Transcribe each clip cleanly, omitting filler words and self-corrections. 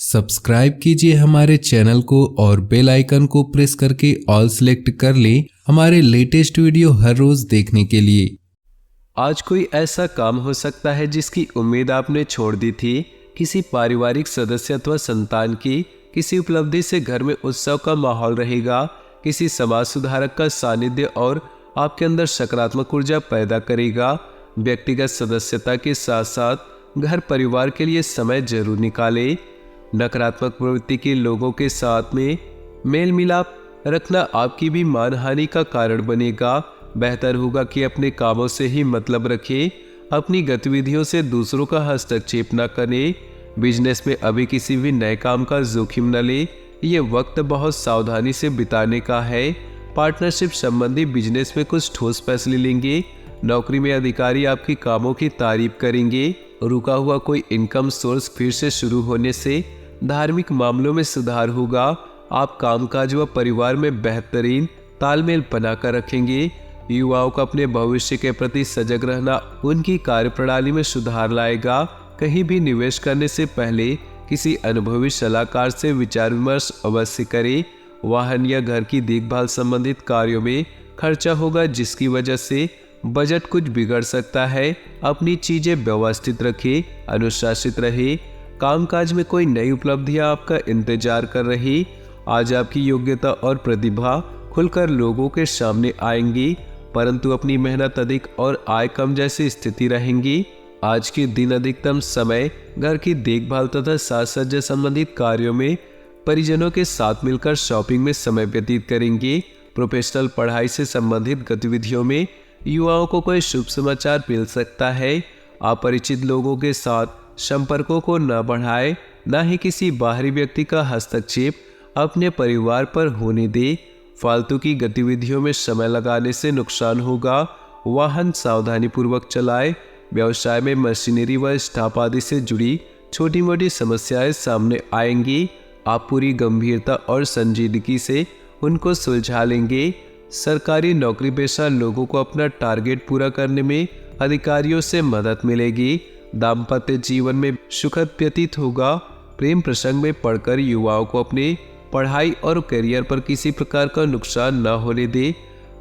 Subscribe कीजिए हमारे channel को और बेल आइकन को प्रेस करके ऑल सेलेक्ट कर लें हमारे लेटेस्ट वीडियो हर रोज देखने के लिए। आज कोई ऐसा काम हो सकता है जिसकी उम्मीद आपने छोड़ दी थी। किसी पारिवारिक सदस्य अथवा संतान की किसी उपलब्धि से घर में उत्सव का माहौल रहेगा। किसी समाज सुधारक का सानिध्य और आपके अंदर सकारात्मक ऊर्जा पैदा करेगा। व्यक्तिगत सदस्यता के साथ साथ घर परिवार के लिए समय जरूर निकालें। नकारात्मक प्रवृत्ति के लोगों के साथ में मेल मिलाप रखना आपकी भी मानहानि का कारण बनेगा। बेहतर होगा कि अपने कामों से ही मतलब रखें। अपनी गतिविधियों से दूसरों का हस्तक्षेप न करें। बिजनेस में अभी किसी भी नए काम का जोखिम न लें। ये वक्त बहुत सावधानी से बिताने का है। पार्टनरशिप संबंधी बिजनेस में कुछ ठोस फैसले लेंगे। नौकरी में अधिकारी आपकी कामों की तारीफ करेंगे। रुका हुआ कोई इनकम सोर्स फिर से शुरू होने से धार्मिक मामलों में सुधार होगा। आप कामकाज व परिवार में बेहतरीन तालमेल बनाकर रखेंगे। युवाओं को अपने भविष्य के प्रति सजग रहना उनकी कार्यप्रणाली में सुधार लाएगा। कहीं भी निवेश करने से पहले किसी अनुभवी सलाहकार से विचार विमर्श अवश्य करें। वाहन या घर की देखभाल संबंधित कार्यों में खर्चा होगा जिसकी वजह से बजट कुछ बिगड़ सकता है। अपनी चीजें व्यवस्थित रखें, अनुशासित रहे। कामकाज में कोई नई उपलब्धियां आपका इंतजार कर रही। आज आपकी योग्यता और प्रतिभा खुलकर लोगों के सामने आएंगी, परंतु अपनी मेहनत अधिक और आय कम जैसी स्थिति रहेंगी। आज के दिन अधिकतम समय घर की देखभाल तथा साज सज्जा संबंधित कार्यों में परिजनों के साथ मिलकर शॉपिंग में समय व्यतीत करेंगे। प्रोफेशनल पढ़ाई से संबंधित गतिविधियों में युवाओं को कोई शुभ समाचार मिल सकता है। अपरिचित लोगों के साथ संपर्कों को न बढ़ाएं, न ही किसी बाहरी व्यक्ति का हस्तक्षेप अपने परिवार पर होने दे। फालतू की गतिविधियों में समय लगाने से नुकसान होगा। वाहन सावधानी पूर्वक चलाएं। व्यवसाय में मशीनरी व स्टाफ आदि से जुड़ी छोटी मोटी समस्याएं सामने आएंगी। आप पूरी गंभीरता और संजीदगी से उनको सुलझा लेंगे। सरकारी नौकरी पेशा लोगों को अपना टारगेट पूरा करने में अधिकारियों से मदद मिलेगी। दाम्पत्य जीवन में सुखद व्यतीत होगा। प्रेम प्रसंग में पढ़कर युवाओं को अपने पढ़ाई और करियर पर किसी प्रकार का नुकसान न होने दे।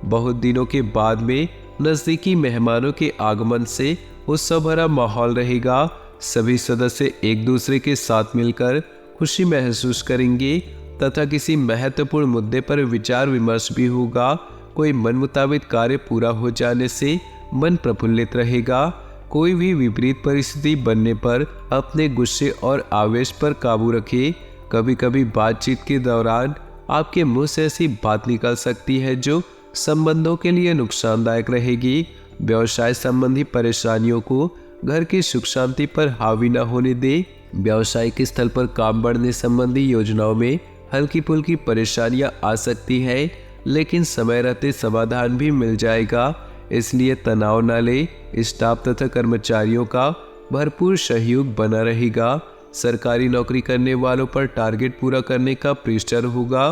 बहुत दिनों के बाद में नजदीकी मेहमानों के आगमन से उत्सव भरा माहौल रहेगा। सभी सदस्य एक दूसरे के साथ मिलकर खुशी महसूस करेंगे तथा किसी महत्वपूर्ण मुद्दे पर विचार विमर्श भी होगा। कोई मन मुताबिक कार्य पूरा हो जाने से मन प्रफुल्लित रहेगा। कोई भी विपरीत परिस्थिति बनने पर अपने गुस्से और आवेश पर काबू रखें। कभी कभी बातचीत के दौरान आपके मुंह से ऐसी बात निकल सकती है जो संबंधों के लिए नुकसानदायक रहेगी। व्यवसाय संबंधी परेशानियों को घर की सुख शांति पर हावी न होने दे। व्यावसायिक स्थल पर काम बढ़ने संबंधी योजनाओं में हल्की फुल्की परेशानियां आ सकती है, लेकिन समय रहते समाधान भी मिल जाएगा, इसलिए तनाव न ले। स्टाफ तथा कर्मचारियों का भरपूर सहयोग बना रहेगा। सरकारी नौकरी करने वालों पर टारगेट पूरा करने का प्रेशर होगा।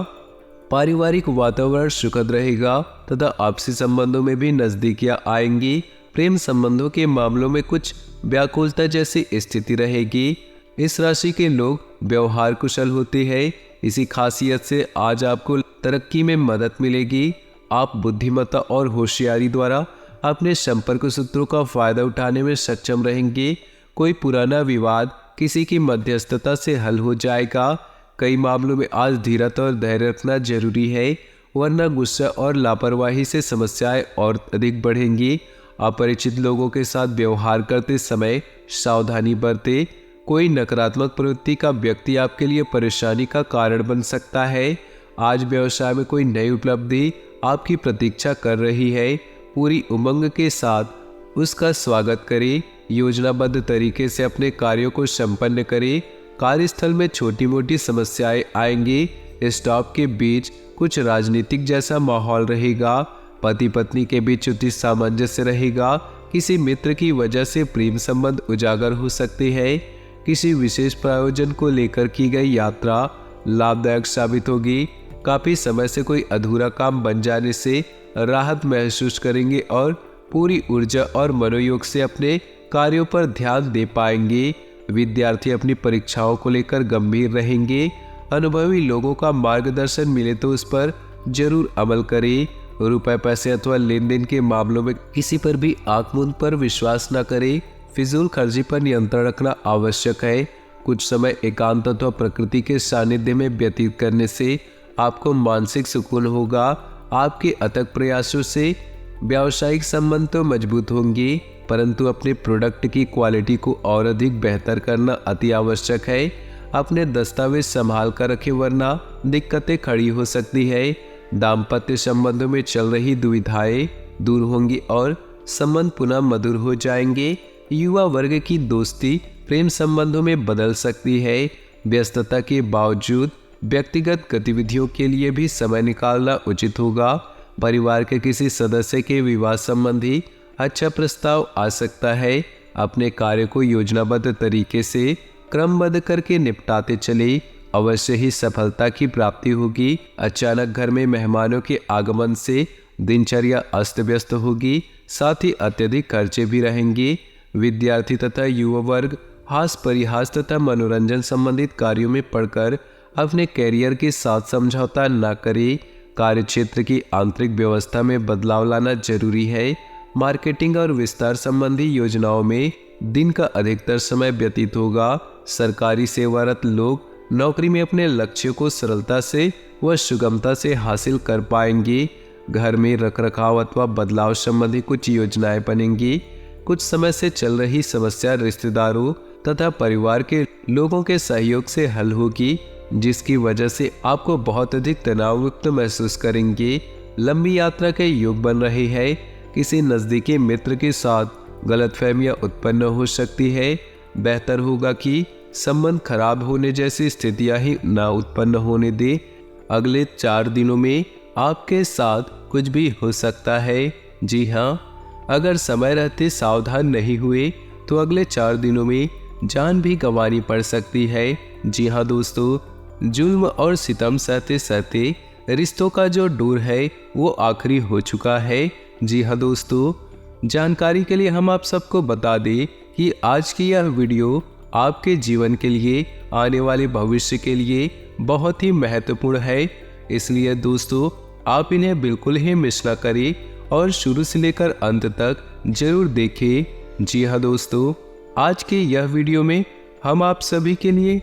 पारिवारिक वातावरण सुखद रहेगा तथा आपसी संबंधों में भी नजदीकियां आएंगी। प्रेम संबंधों के मामलों में कुछ व्याकुलता जैसी स्थिति रहेगी। इस राशि के लोग व्यवहार कुशल होते हैं। इसी खासियत से आज आपको तरक्की में मदद मिलेगी। आप बुद्धिमत्ता और होशियारी द्वारा अपने संपर्क सूत्रों का फायदा उठाने में सक्षम रहेंगे। कोई पुराना विवाद किसी की मध्यस्थता से हल हो जाएगा। कई मामलों में आज धीरज और धैर्य रखना जरूरी है, वरना गुस्सा और लापरवाही से समस्याएं और अधिक बढ़ेंगी। अपरिचित लोगों के साथ व्यवहार करते समय सावधानी बरतें। कोई नकारात्मक प्रवृत्ति का व्यक्ति आपके लिए परेशानी का कारण बन सकता है। आज व्यवसाय में कोई नई उपलब्धि आपकी प्रतीक्षा कर रही है। पूरी उमंग के साथ उसका स्वागत करें। योजनाबद्ध तरीके से अपने कार्यों को संपन्न करें। कार्यस्थल में छोटी मोटी समस्याएं आएंगी। स्टाफ के बीच कुछ राजनीतिक जैसा माहौल रहेगा। पति पत्नी के बीच उचित सामंजस्य रहेगा। किसी मित्र की वजह से प्रेम संबंध उजागर हो सकते हैं। किसी विशेष प्रयोजन को लेकर की गई यात्रा लाभदायक साबित होगी। काफी समय से कोई अधूरा काम बन जाने से राहत महसूस करेंगे और पूरी ऊर्जा और मनोयोग से अपने कार्यों पर ध्यान दे पाएंगे। विद्यार्थी अपनी परीक्षाओं को लेकर गंभीर रहेंगे। अनुभवी लोगों का मार्गदर्शन मिले तो उस पर जरूर अमल करें। रुपए पैसे अथवा लेन देन के मामलों में किसी पर भी आंख मूंद पर विश्वास न करें। फिजूल खर्ची पर नियंत्रण रखना आवश्यक है। कुछ समय एकांत अथवा प्रकृति के सानिध्य में व्यतीत करने से आपको मानसिक सुकून होगा। आपके अथक प्रयासों से व्यावसायिक संबंध तो मजबूत होंगे, परंतु अपने प्रोडक्ट की क्वालिटी को और अधिक बेहतर करना अति आवश्यक है। अपने दस्तावेज संभाल कर रखें, वरना दिक्कतें खड़ी हो सकती है। दाम्पत्य संबंधों में चल रही दुविधाएं दूर होंगी और संबंध पुनः मधुर हो जाएंगे। युवा वर्ग की दोस्ती प्रेम संबंधों में बदल सकती है। व्यस्तता के बावजूद व्यक्तिगत गतिविधियों के लिए भी समय निकालना उचित होगा। परिवार के किसी सदस्य के विवाह संबंधी अच्छा प्रस्ताव आ सकता है। अपने कार्य को योजनाबद्ध तरीके से क्रमबद्ध करके निपटाते चले, अवश्य ही सफलता की प्राप्ति होगी। अचानक घर में मेहमानों के आगमन से दिनचर्या अस्त व्यस्त होगी, साथ ही अत्यधिक खर्चे भी रहेंगे। विद्यार्थी तथा युवा वर्ग हास परिहास तथा मनोरंजन संबंधित कार्यों में पड़कर अपने कैरियर के साथ समझौता न करें। कार्यक्षेत्र की आंतरिक व्यवस्था में बदलाव लाना जरूरी है। मार्केटिंग और विस्तार संबंधी योजनाओं में दिन का अधिकतर समय व्यतीत होगा। सरकारी सेवारत लोग नौकरी में अपने लक्ष्यों को सरलता से व सुगमता से हासिल कर पाएंगे। घर में रखरखाव अथवा बदलाव संबंधी कुछ योजनाएं बनेंगी। कुछ समय से चल रही समस्या रिश्तेदारों तथा परिवार के लोगों के सहयोग से हल होगी, जिसकी वजह से आपको बहुत अधिक तनावमुक्त महसूस करेंगे। लंबी यात्रा के योग बन रहे हैं। किसी नज़दीकी मित्र के साथ गलतफहमियां उत्पन्न हो सकती है। बेहतर होगा कि संबंध खराब होने जैसी स्थितियां ही ना उत्पन्न होने दे। अगले 4 दिनों में आपके साथ कुछ भी हो सकता है। जी हाँ, अगर समय रहते सावधान नहीं हुए तो अगले 4 दिनों में जान भी गंवानी पड़ सकती है। जी हाँ दोस्तों, जुल्म और सितम सहते सहते रिश्तों का जो दौर है वो आखिरी हो चुका है। जी हाँ दोस्तों, जानकारी के लिए हम आप सबको बता दें कि आज की यह वीडियो आपके जीवन के लिए, आने वाले भविष्य के लिए बहुत ही महत्वपूर्ण है। इसलिए दोस्तों, आप इन्हें बिल्कुल ही मिस न करें और शुरू से लेकर अंत तक जरूर देखें। जी हाँ दोस्तों, आज के यह वीडियो में हम आप सभी के लिए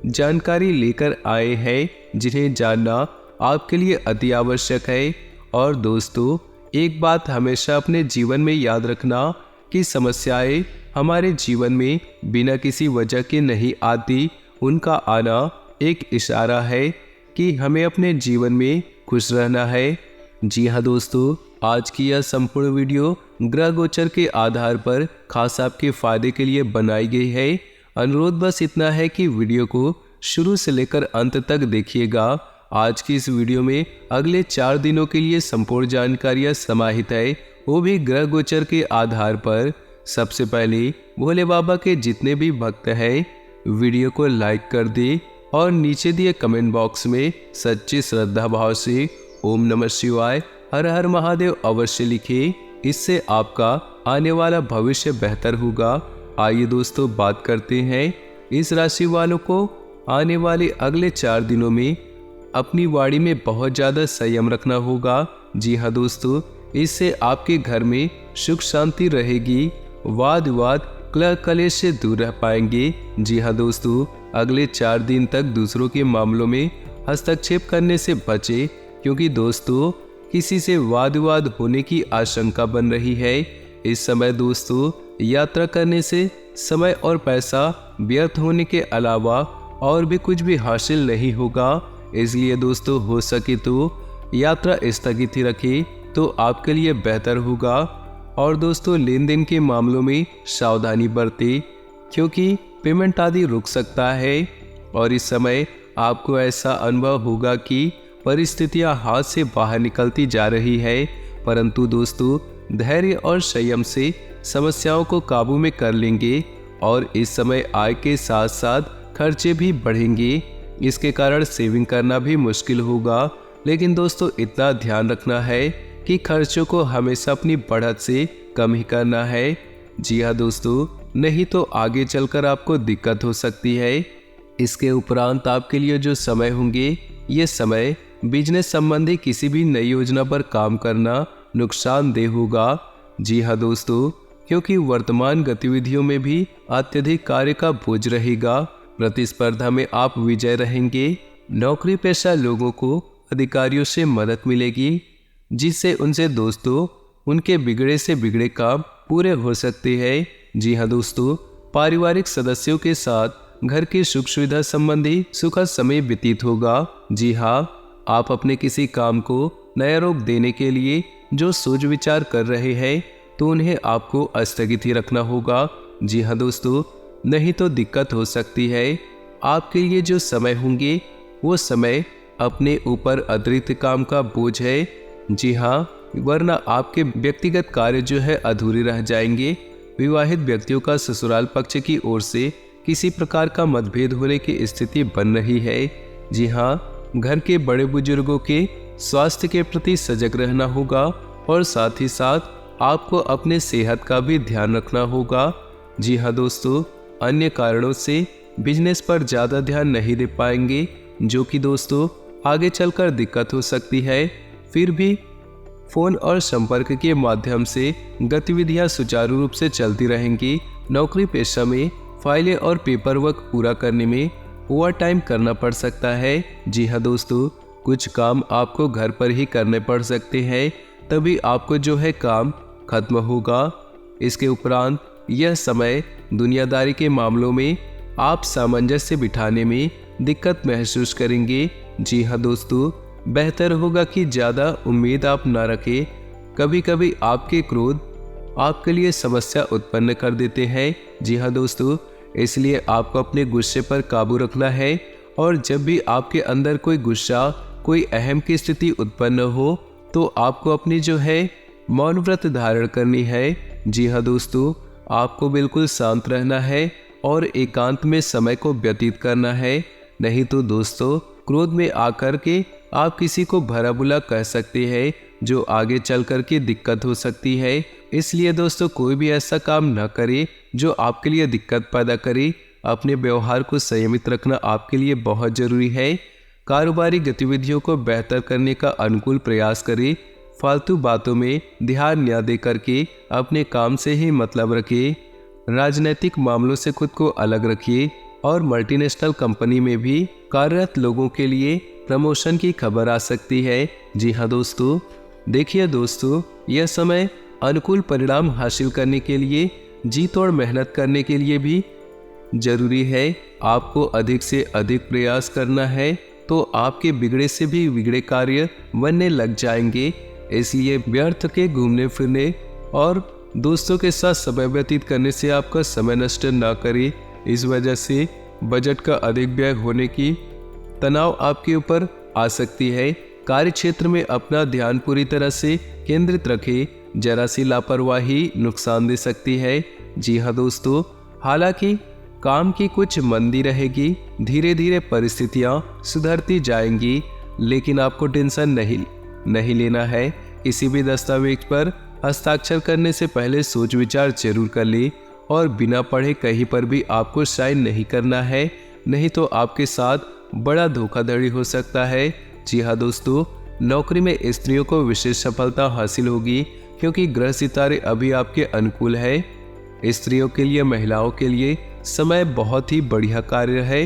जानकारी लेकर आए हैं जिन्हें जानना आपके लिए अति आवश्यक है। और दोस्तों, एक बात हमेशा अपने जीवन में याद रखना कि समस्याएं हमारे जीवन में बिना किसी वजह के नहीं आती। उनका आना एक इशारा है कि हमें अपने जीवन में खुश रहना है। जी हाँ दोस्तों, आज की यह संपूर्ण वीडियो ग्रह गोचर के आधार पर खास आपके फायदे के लिए बनाई गई है। अनुरोध बस इतना है कि वीडियो को शुरू से लेकर अंत तक देखिएगा। आज की इस वीडियो में अगले 4 दिनों के लिए संपूर्ण जानकारियाँ समाहित है, वो भी ग्रह गोचर के आधार पर। सबसे पहले भोले बाबा के जितने भी भक्त हैं वीडियो को लाइक कर दे और नीचे दिए कमेंट बॉक्स में सच्ची श्रद्धा भाव से ओम नमः शिवाय, हर हर महादेव अवश्य लिखे। इससे आपका आने वाला भविष्य बेहतर होगा। आइए दोस्तों, बात करते हैं इस राशि वालों को आने वाले अगले 4 दिनों में अपनी वाणी में बहुत ज़्यादा संयम रखना होगा। जी हाँ दोस्तों, इससे आपके घर में सुख शांति रहेगी। वाद विवाद कलह कलेश से दूर रह पाएंगे। जी हाँ दोस्तों, अगले 4 दिन तक दूसरों के मामलों में हस्तक्षेप करने से बचें, क्योंकि दोस्तों किसी से वाद विवाद होने की आशंका बन रही है। इस समय दोस्तों यात्रा करने से समय और पैसा व्यर्थ होने के अलावा और भी कुछ भी हासिल नहीं होगा। इसलिए दोस्तों, हो सके तो यात्रा स्थगित ही रखें तो आपके लिए बेहतर होगा। और दोस्तों, लेन देन के मामलों में सावधानी बरतें, क्योंकि पेमेंट आदि रुक सकता है। और इस समय आपको ऐसा अनुभव होगा कि परिस्थितियां हाथ से बाहर निकलती जा रही है, परंतु दोस्तों धैर्य और संयम से समस्याओं को काबू में कर लेंगे। और इस समय आय के साथ साथ खर्चे भी बढ़ेंगे। इसके कारण सेविंग करना भी मुश्किल होगा। लेकिन दोस्तों, इतना ध्यान रखना है कि खर्चों को हमेशा अपनी बढ़त से कम ही करना है। जी हाँ दोस्तों, नहीं तो आगे चलकर आपको दिक्कत हो सकती है। इसके उपरांत आपके लिए जो समय होंगे, ये समय बिजनेस संबंधी किसी भी नई योजना पर काम करना नुकसानदेह होगा। जी हाँ दोस्तों, क्योंकि वर्तमान गतिविधियों में भी अत्यधिक कार्य का बोझ रहेगा। प्रतिस्पर्धा में आप विजय रहेंगे। नौकरी पेशा लोगों को अधिकारियों से मदद मिलेगी, जिससे उनसे दोस्तों उनके बिगड़े से बिगड़े काम पूरे हो सकते हैं। जी हाँ दोस्तों, पारिवारिक सदस्यों के साथ घर की सुख सुविधा संबंधी सुखद समय व्यतीत होगा। जी हाँ, आप अपने किसी काम को नया रूप देने के लिए जो सोच विचार कर रहे हैं, तो उन्हें आपको स्थगित ही रखना होगा। जी हाँ दोस्तों, नहीं तो दिक्कत हो सकती है। आपके लिए जो समय होंगे, वो समय अपने ऊपर अतिरिक्त काम का बोझ है। जी हाँ, वरना आपके व्यक्तिगत कार्य जो है अधूरे रह जाएंगे। विवाहित व्यक्तियों का ससुराल पक्ष की ओर से किसी प्रकार का मतभेद होने की स्थिति बन रही है। जी हाँ, घर के बड़े बुजुर्गों के स्वास्थ्य के प्रति सजग रहना होगा और साथ ही साथ आपको अपने सेहत का भी ध्यान रखना होगा। जी हाँ दोस्तों, अन्य कारणों से बिजनेस पर ज़्यादा ध्यान नहीं दे पाएंगे, जो कि दोस्तों आगे चलकर दिक्कत हो सकती है। फिर भी फोन और संपर्क के माध्यम से गतिविधियां सुचारू रूप से चलती रहेंगी। नौकरी पेशा में फाइलें और पेपर वर्क पूरा करने में ओवर टाइम करना पड़ सकता है। जी हाँ दोस्तों, कुछ काम आपको घर पर ही करने पड़ सकते हैं, तभी आपको जो है काम खत्म होगा। इसके उपरांत यह समय दुनियादारी के मामलों में आप सामंजस्य बिठाने में दिक्कत महसूस करेंगे। जी हाँ दोस्तों, बेहतर होगा कि ज़्यादा उम्मीद आप ना रखें। कभी कभी आपके क्रोध आपके लिए समस्या उत्पन्न कर देते हैं। जी हाँ दोस्तों, इसलिए आपको अपने गुस्से पर काबू रखना है, और जब भी आपके अंदर कोई गुस्सा, कोई अहम की स्थिति उत्पन्न हो, तो आपको अपनी जो है मौन व्रत धारण करनी है। जी हाँ दोस्तों, आपको बिल्कुल शांत रहना है और एकांत में समय को व्यतीत करना है। नहीं तो दोस्तों, क्रोध में आकर के आप किसी को भला बुरा कह सकते हैं, जो आगे चल कर के दिक्कत हो सकती है। इसलिए दोस्तों, कोई भी ऐसा काम न करे जो आपके लिए दिक्कत पैदा करे। अपने व्यवहार को संयमित रखना आपके लिए बहुत जरूरी है। कारोबारी गतिविधियों को बेहतर करने का अनुकूल प्रयास करें। फालतू बातों में ध्यान न दे करके अपने काम से ही मतलब रखिए। राजनीतिक मामलों से खुद को अलग रखिए, और मल्टीनेशनल कंपनी में भी कार्यरत लोगों के लिए प्रमोशन की खबर आ सकती है। जी हाँ दोस्तों, देखिए दोस्तों, यह समय अनुकूल परिणाम हासिल करने के लिए जी तोड़ मेहनत करने के लिए भी जरूरी है। आपको अधिक से अधिक प्रयास करना है, तो आपके बिगड़े से भी बिगड़े कार्य बनने लग जाएंगे। इसलिए व्यर्थ के घूमने फिरने और दोस्तों के साथ समय व्यतीत करने से आपका समय नष्ट ना करें। इस वजह से बजट का अधिक व्यय होने की तनाव आपके ऊपर आ सकती है। कार्य क्षेत्र में अपना ध्यान पूरी तरह से केंद्रित रखें। जरा सी लापरवाही नुकसान दे सकती है। जी हाँ दोस्तों, हालांकि काम की कुछ मंदी रहेगी, धीरे धीरे परिस्थितियां सुधरती जाएंगी, लेकिन आपको टेंशन नहीं लेना है। किसी भी दस्तावेज पर हस्ताक्षर करने से पहले सोच विचार जरूर कर ले, और बिना पढ़े कहीं पर भी आपको साइन नहीं करना है, नहीं तो आपके साथ बड़ा धोखाधड़ी हो सकता है। जी हाँ दोस्तों, नौकरी में स्त्रियों को विशेष सफलता हासिल होगी, क्योंकि ग्रह सितारे अभी आपके अनुकूल है। स्त्रियों के लिए, महिलाओं के लिए समय बहुत ही बढ़िया कार्य है।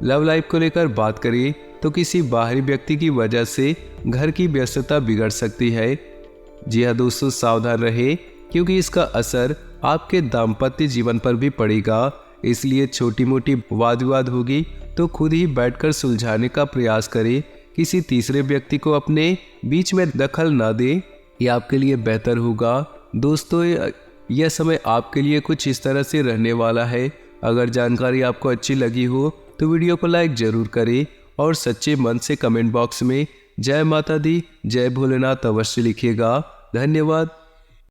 लव लाइफ को लेकर बात करें तो किसी बाहरी व्यक्ति की वजह से घर की व्यस्तता बिगड़ सकती है। जी हाँ दोस्तों, सावधान रहे, क्योंकि इसका असर आपके दाम्पत्य जीवन पर भी पड़ेगा। इसलिए छोटी मोटी वाद विवाद होगी तो खुद ही बैठकर सुलझाने का प्रयास करें। किसी तीसरे व्यक्ति को अपने बीच में दखल ना दे, ये आपके लिए बेहतर होगा। दोस्तों, यह समय आपके लिए कुछ इस तरह से रहने वाला है। अगर जानकारी आपको अच्छी लगी हो तो वीडियो को लाइक जरूर करें, और सच्चे मन से कमेंट बॉक्स में जय माता दी, जय भोलेनाथ अवश्य लिखिएगा। धन्यवाद।